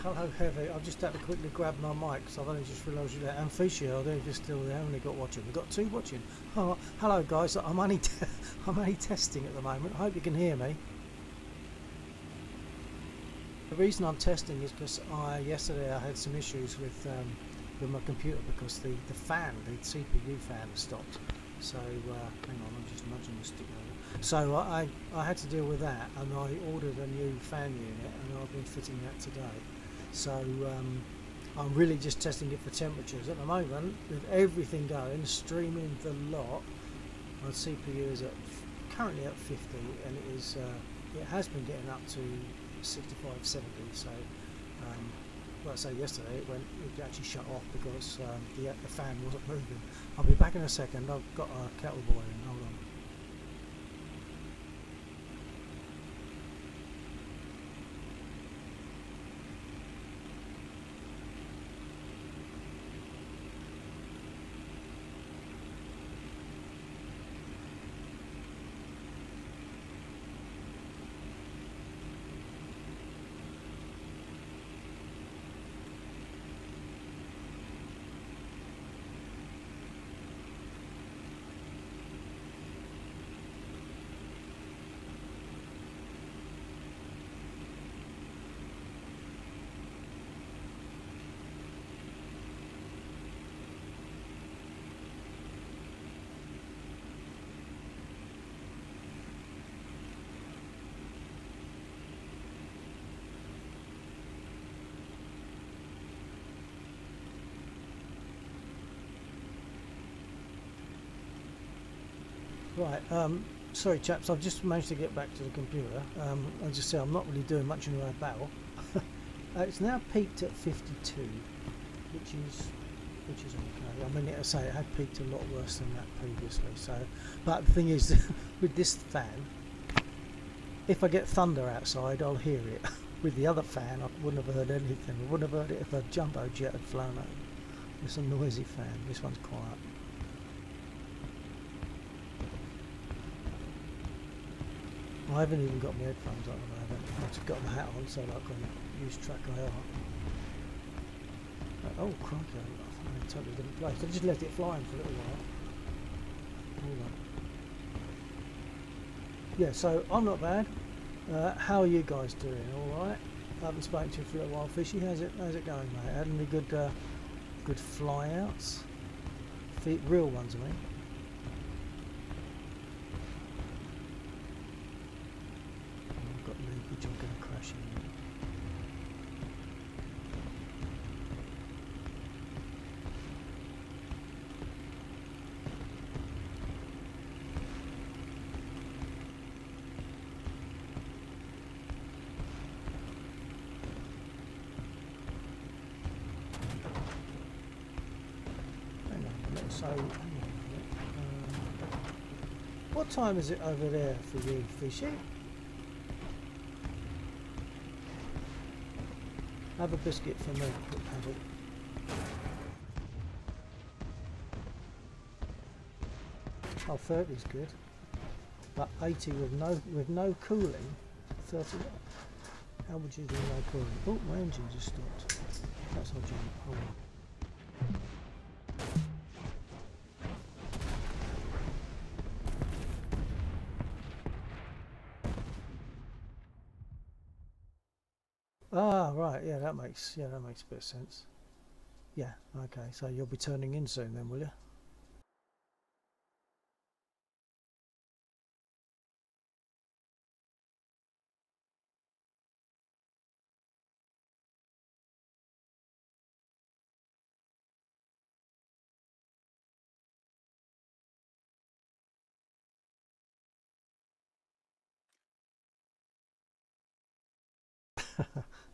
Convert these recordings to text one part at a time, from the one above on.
Hello, Heavy. I've just had to quickly grab my mic, so I've only just realised you're there. And Fishy, I don't know if you're still there. I've only got watching. We've got two watching. Oh, hello, guys. I'm only I'm only testing at the moment. I hope you can hear me. The reason I'm testing is because yesterday I had some issues with my computer because the fan, the CPU fan, stopped. So hang on, I'm just nudging the stick over. So I had to deal with that, and I ordered a new fan unit, and I've been fitting that today. So I'm really just testing it for temperatures at the moment. With everything going, streaming the lot, my CPU is currently at 50, and it is it has been getting up to 65, 70. So like I say, yesterday it actually shut off because the fan wasn't moving. I'll be back in a second. I've got a kettle boiling. Hold on. Right, sorry chaps, I've just managed to get back to the computer. As I say, I'm not really doing much in the way of battle. It's now peaked at 52, which is okay. I mean, as I say, it had peaked a lot worse than that previously. So, but the thing is, with this fan, if I get thunder outside, I'll hear it. With the other fan, I wouldn't have heard anything. I wouldn't have heard it if a jumbo jet had flown over. It's a noisy fan. This one's quiet. I haven't even got my headphones on at the moment. I've just got my hat on so that I can use track IR. Oh crikey, I think I'm in a totally different place. I just let it flying for a little while. Hold on. Yeah, so I'm not bad. How are you guys doing? Alright? I haven't spoken to you for a little while. Fishy, how's it going, mate? Had any good flyouts? Real ones, I mean. I'm going to crash in. Hang on a minute. So, hang on a minute. What time is it over there for you, Fishy? Have a biscuit for me, have it. Oh, 30 is good. But 80 with no cooling. 30. How would you do no cooling? Oh, my engine just stopped. That's our jump. Hold on. Ah, right, yeah, that makes a bit of sense. Yeah, okay, so you'll be turning in soon then, will you?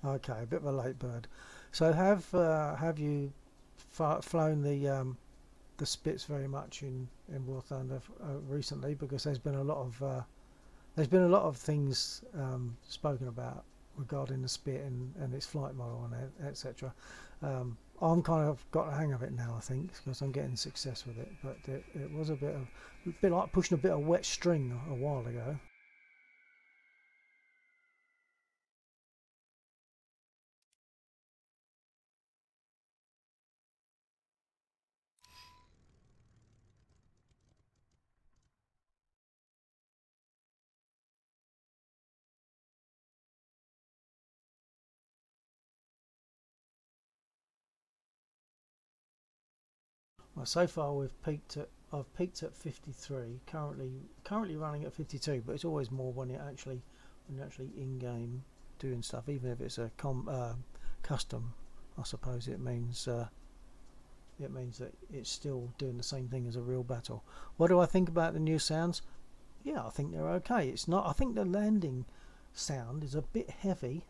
Okay, a bit of a late bird. So have you flown the Spitz very much in War Thunder recently? Because there's been a lot of things spoken about regarding the Spit and its flight model and etc. I'm kind of got the hang of it now, I think, because I'm getting success with it. But it was a bit like pushing a bit of wet string a while ago. Well, so far I've peaked at 53. Currently running at 52, but it's always more when you're actually in game doing stuff. Even if it's a custom, I suppose it means that it's still doing the same thing as a real battle. What do I think about the new sounds? Yeah, I think they're okay. It's not. I think the landing sound is a bit heavy.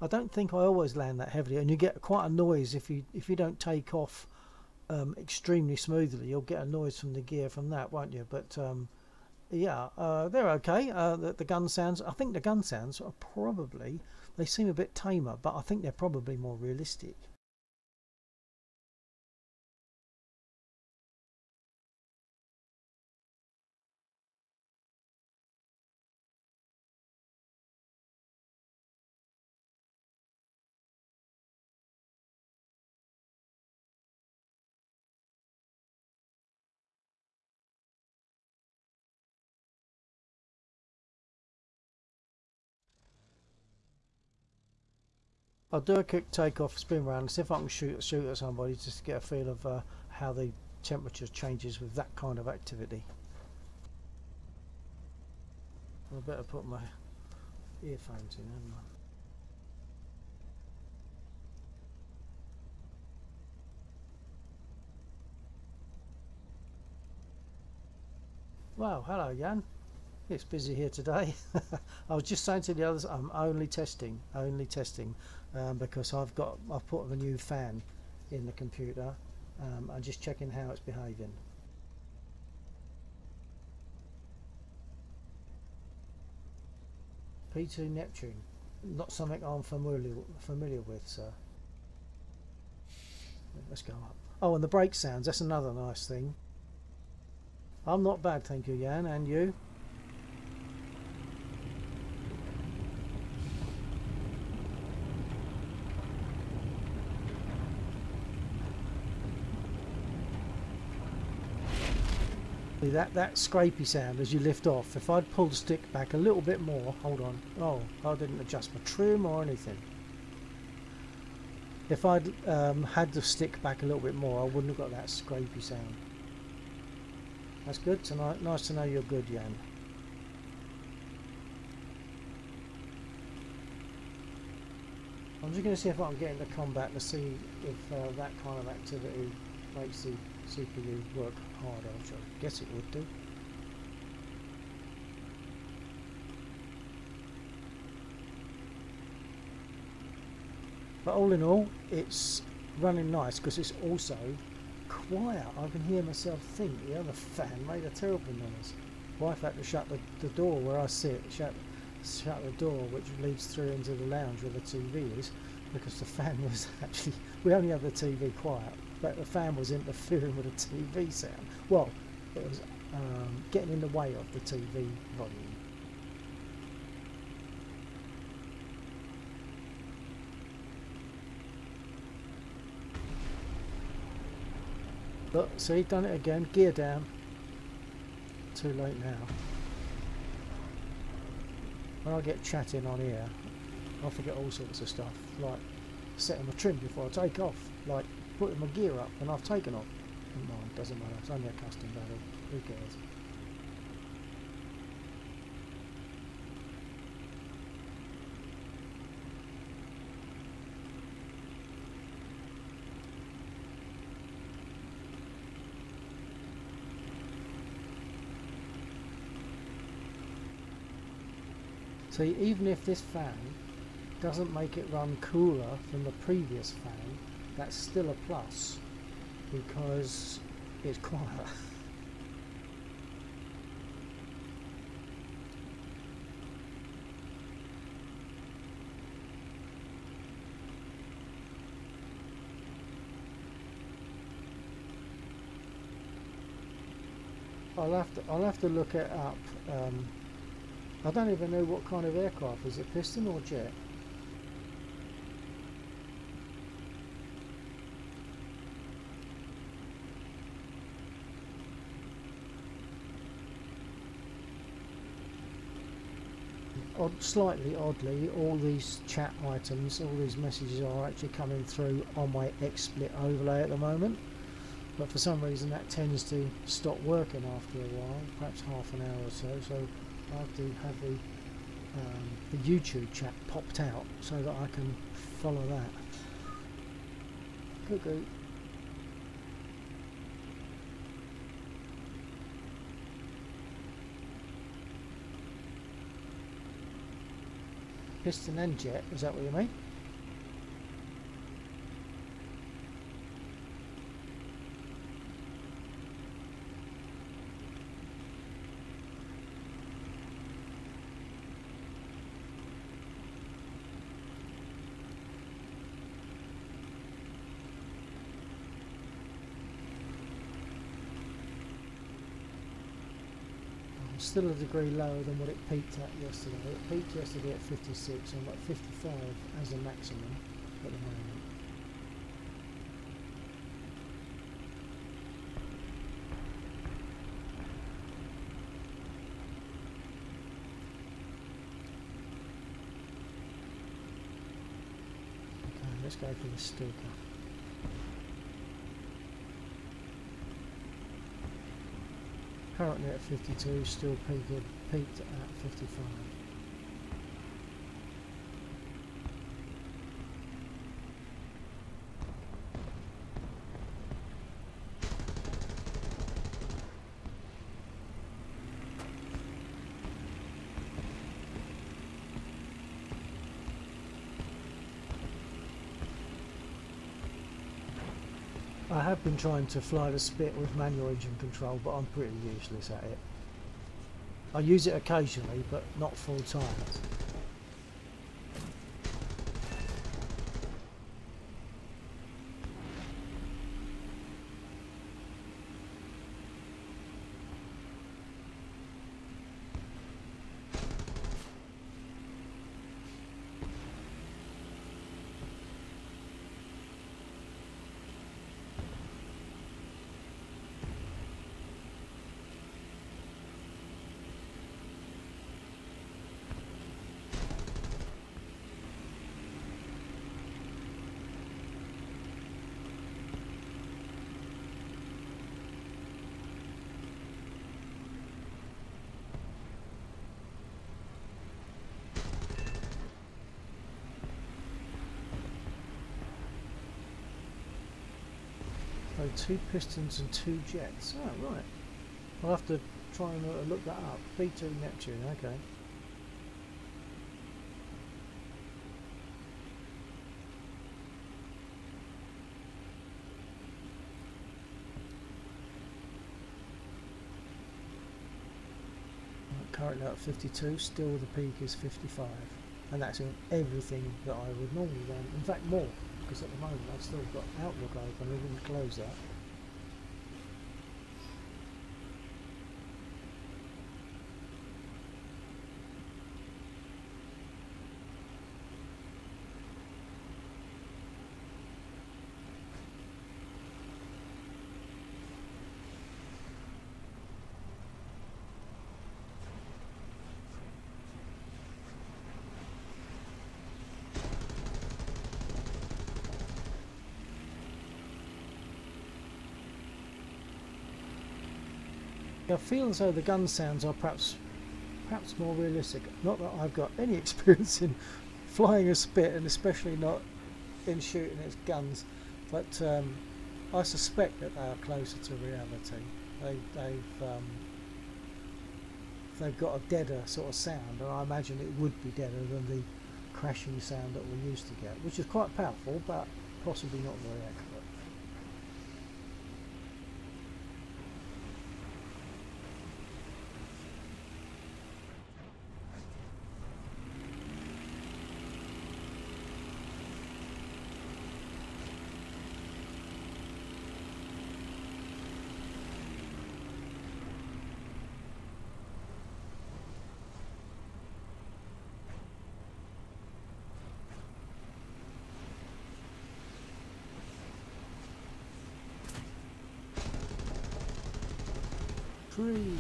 I don't think I always land that heavily, and you get quite a noise if you don't take off extremely smoothly. You'll get a noise from the gear from that, won't you? But yeah, they're okay. The gun sounds. I think the gun sounds are probably, they seem a bit tamer, but I think they're probably more realistic. I'll do a quick takeoff, spin round, see if I can shoot at somebody just to get a feel of how the temperature changes with that kind of activity. I better put my earphones in, haven't I? Well, hello Jan. It's busy here today. I was just saying to the others, I'm only testing, because I've put a new fan in the computer. I'm just checking how it's behaving. P2 Neptune, not something I'm familiar with, sir. Let's go up. Oh, and the brake sounds, that's another nice thing. I'm not bad, thank you, Jan, and you? That scrapey sound as you lift off, if I'd pulled the stick back a little bit more, hold on, oh, I didn't adjust my trim or anything. If I'd had the stick back a little bit more, I wouldn't have got that scrapey sound. That's good tonight. Nice to know you're good, Jan. I'm just going to see if I can get into combat to see if that kind of activity makes the CPU work harder, which I guess it would do. But all in all, it's running nice because it's also quiet. I can hear myself think. The other fan made a terrible noise. Wife had to shut the door where I sit, shut the door which leads through into the lounge where the TV is, because the fan was actually, we only have the TV quiet, but the fan was interfering with the TV sound. Well, it was getting in the way of the TV volume. Look, see, done it again, gear down. Too late now. When I get chatting on here, I forget all sorts of stuff, like setting my trim before I take off, like putting my gear up when I've taken off. Never mind, doesn't matter, it's only a custom battle, who cares? See, even if this fan doesn't make it run cooler than the previous fan, that's still a plus because it's quieter. I'll have to look it up. I don't even know what kind of aircraft. Is it piston or jet? Slightly oddly, all these chat items, all these messages are actually coming through on my XSplit overlay at the moment. but for some reason that tends to stop working after a while, perhaps half an hour or so. So I have to have the YouTube chat popped out so that I can follow that. Cuckoo. Piston and jet, is that what you mean? Still a degree lower than what it peaked at yesterday. It peaked yesterday at 56, I'm at 55 as a maximum at the moment. Okay, let's go for the Stuka. Currently at 52, still peaked at 55. I have been trying to fly the Spit with manual engine control, but I'm pretty useless at it. I use it occasionally, but not full time. So 2 pistons and 2 jets. Oh, right. I'll have to try and look that up. B2 Neptune, okay. Currently at 52, still the peak is 55. And that's in everything that I would normally run. In fact, more. Because at the moment I've still got Outlook open, I didn't close that. I feel as though the gun sounds are perhaps more realistic. Not that I've got any experience in flying a Spit, and especially not in shooting its guns, but I suspect that they are closer to reality. They've got a deader sort of sound, and I imagine it would be deader than the crashing sound that we used to get, which is quite powerful, but possibly not very accurate. Tree.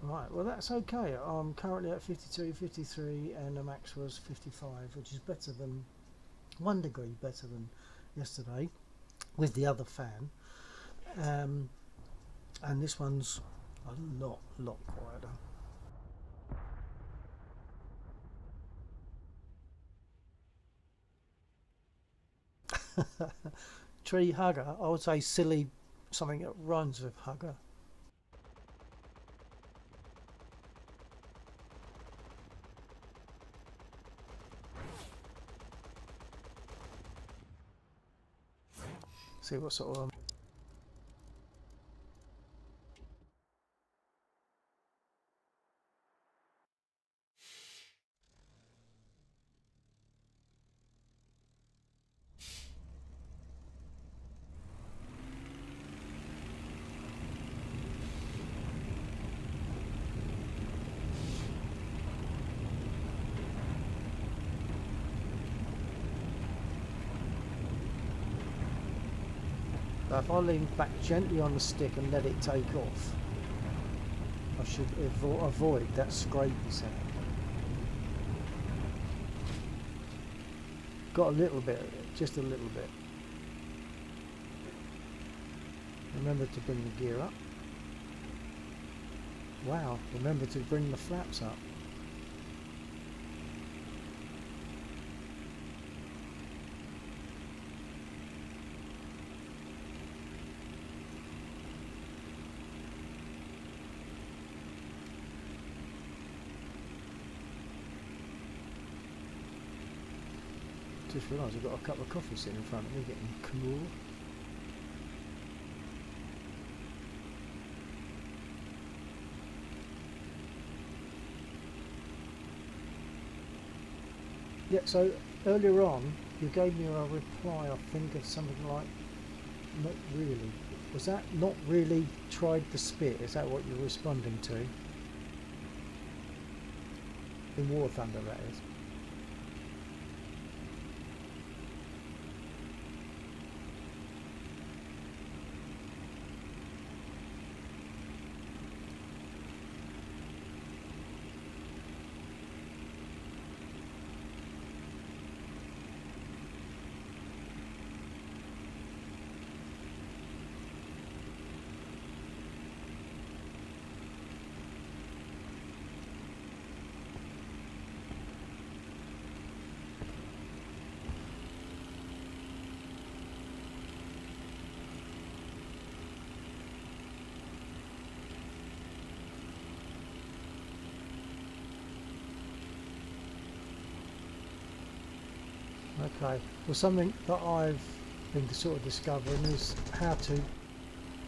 Right, well that's okay. I'm currently at 52, 53 and the max was 55, which is better than 1 degree better than yesterday with the other fan. And this one's a lot quieter. Tree hugger, I would say silly, something that rhymes with hugger. See what sort of if I lean back gently on the stick and let it take off, I should avoid that scrapey sound. Got a little bit of it, just a little bit. Remember to bring the gear up. Wow, remember to bring the flaps up. Just realised I've got a cup of coffee sitting in front of me getting cool. Yeah, so earlier on you gave me a reply, I think, of something like, not really. Was that not really tried the spit? Is that what you're responding to? In War Thunder, that is. Okay, well, something that I've been sort of discovering is how to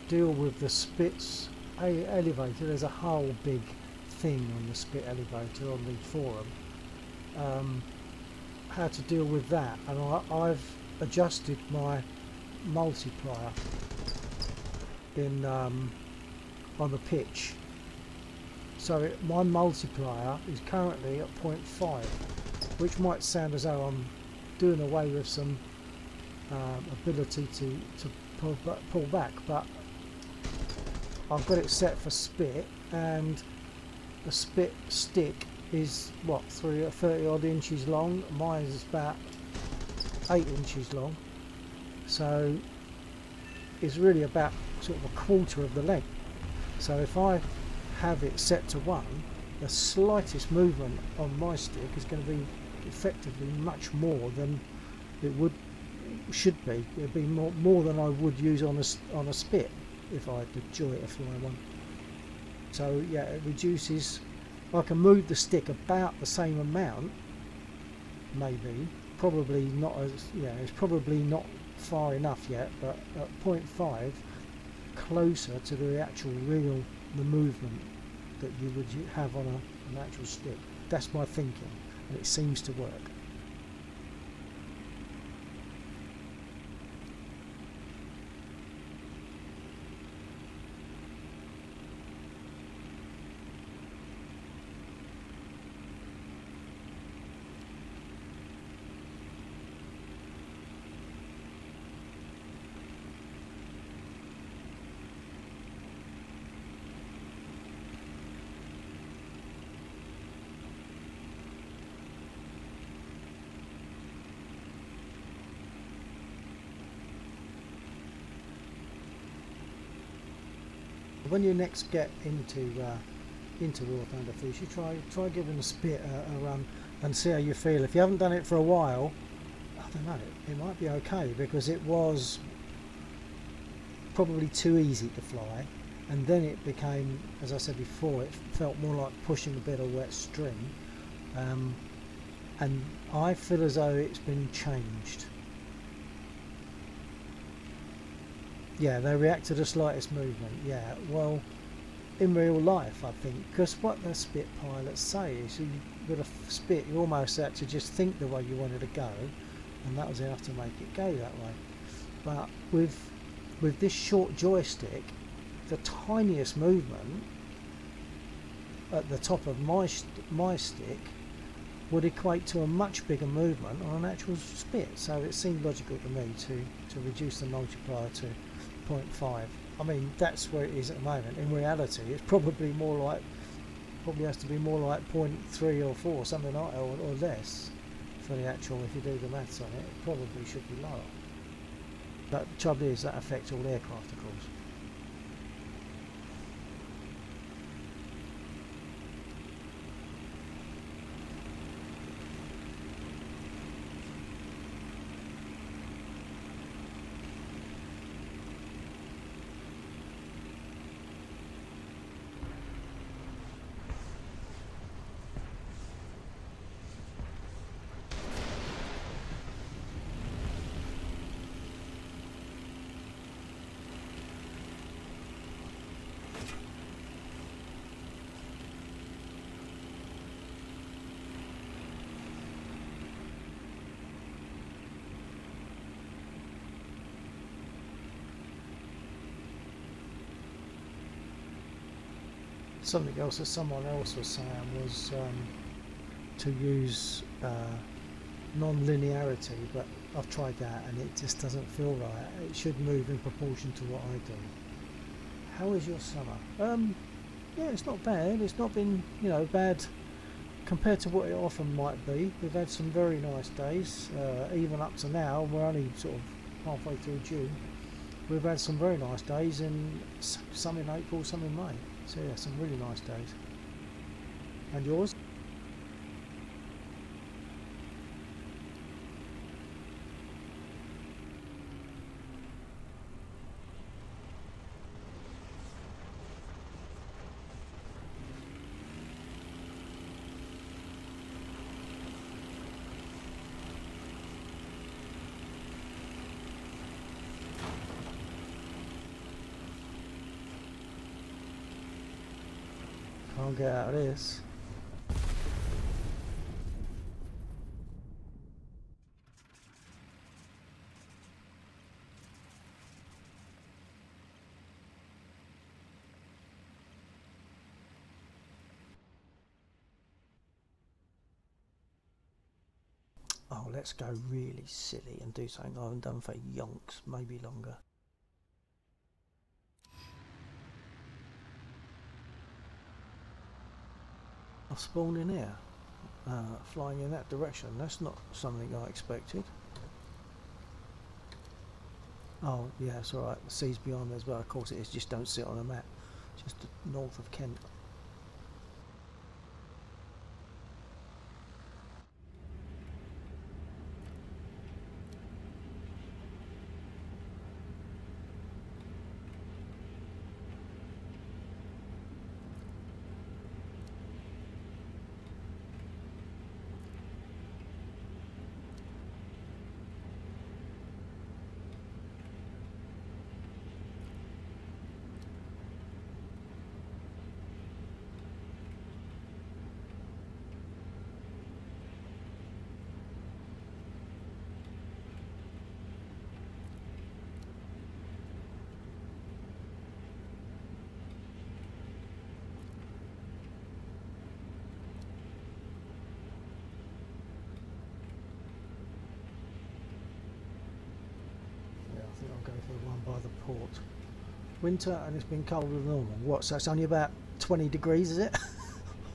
deal with the Spitz elevator. There's a whole big thing on the Spit elevator on the forum, how to deal with that, and I've adjusted my multiplier in on the pitch, so my multiplier is currently at 0.5, which might sound as though I'm doing away with some ability to pull back, but I've got it set for spit, and the spit stick is what, 30 odd inches long. Mine is about 8 inches long, so it's really about sort of a quarter of the length. So if I have it set to 1, the slightest movement on my stick is going to be effectively much more than it should be. It'd be more than I would use on a spit if I had to jaw it a fly one. So yeah, it reduces. I can move the stick about the same amount, maybe, probably not as, yeah, it's probably not far enough yet, but at 0.5, closer to the actual the movement that you would have on an actual stick. That's my thinking, and it seems to work. when you next get into raw thunder fish, you try giving the spit a run and see how you feel. If you haven't done it for a while, I don't know, it might be okay, because it was probably too easy to fly, and then it became, as I said before, it felt more like pushing a bit of wet string, and I feel as though it's been changed. Yeah, they react to the slightest movement. Yeah, well, in real life, I think, because what the spit pilots say is, with a spit, you almost had to just think the way you wanted to go, and that was enough to make it go that way. But with this short joystick, the tiniest movement at the top of my stick would equate to a much bigger movement on an actual spit. So it seemed logical to me to reduce the multiplier to 0.5. I mean, that's where it is at the moment. In reality, it's probably more like, has to be more like 0.3 or 4, something like that, or less for the actual. If you do the maths on it, it probably should be lower. But the trouble is, that affects all aircraft, of course. Something else that someone else was saying was to use non-linearity, but I've tried that and it just doesn't feel right. It should move in proportion to what I do. How is your summer? Yeah, it's not bad. It's not been, you know, bad compared to what it often might be. We've had some very nice days, even up to now. We're only sort of halfway through June. We've had some very nice days, and some in April, some in May. So yeah, some really nice days. And yours? Can't get out of this. Oh, let's go really silly and do something I haven't done for yonks, maybe longer. I've spawned in here, flying in that direction. That's not something I expected. Oh yeah, it's alright, the sea's beyond there as well. Of course it is, just don't sit on a map. Just north of Kent. I think I'll go for the one by the port. Winter, and it's been colder than normal. What, so it's only about 20 degrees, is it?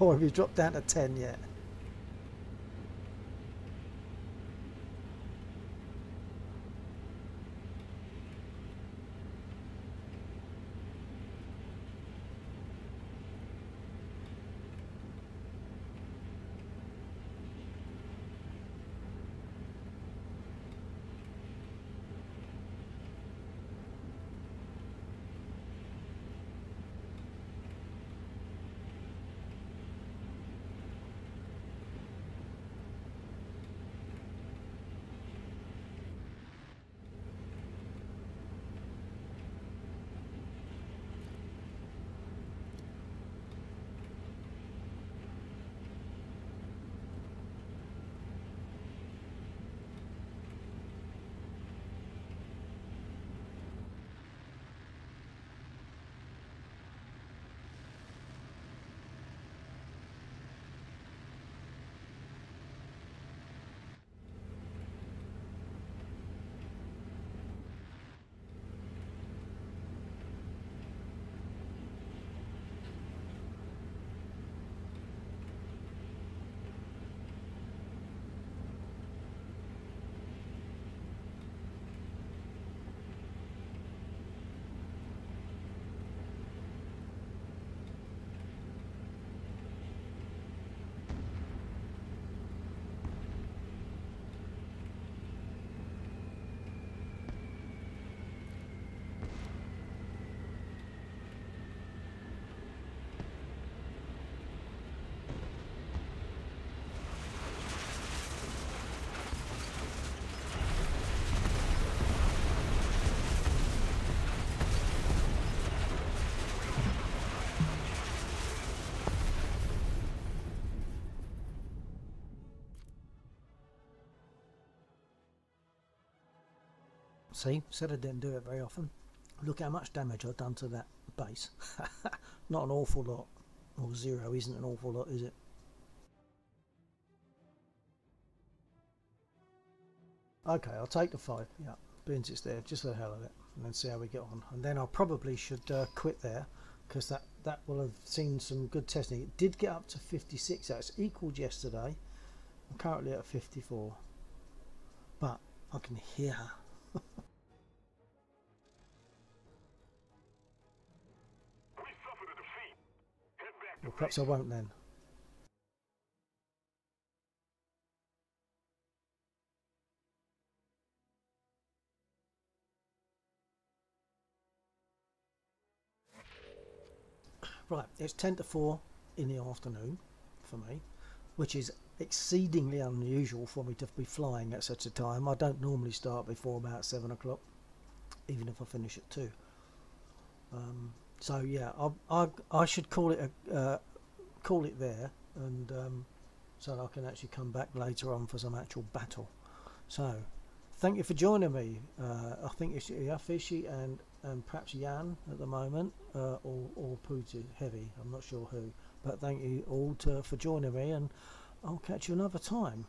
Or have you dropped down to 10 yet? See, said I didn't do it very often. Look how much damage I've done to that base. Not an awful lot. Well, 0 isn't an awful lot, is it? Okay, I'll take the 5. Yeah, bins it's there, just for the hell of it, and then see how we get on. And then I probably should quit there, because that will have seen some good testing. It did get up to 56. That's equaled yesterday. I'm currently at 54, but I can hear her. Well, perhaps I won't then. Right, it's 10 to 4 in the afternoon for me, which is exceedingly unusual for me to be flying at such a time. I don't normally start before about 7 o'clock, even if I finish at 2. So yeah, I should call it there, and so that I can actually come back later on for some actual battle. So thank you for joining me. I think it's Fishy and perhaps Jan at the moment, or Pooty Heavy. I'm not sure who, but thank you all for joining me, and I'll catch you another time.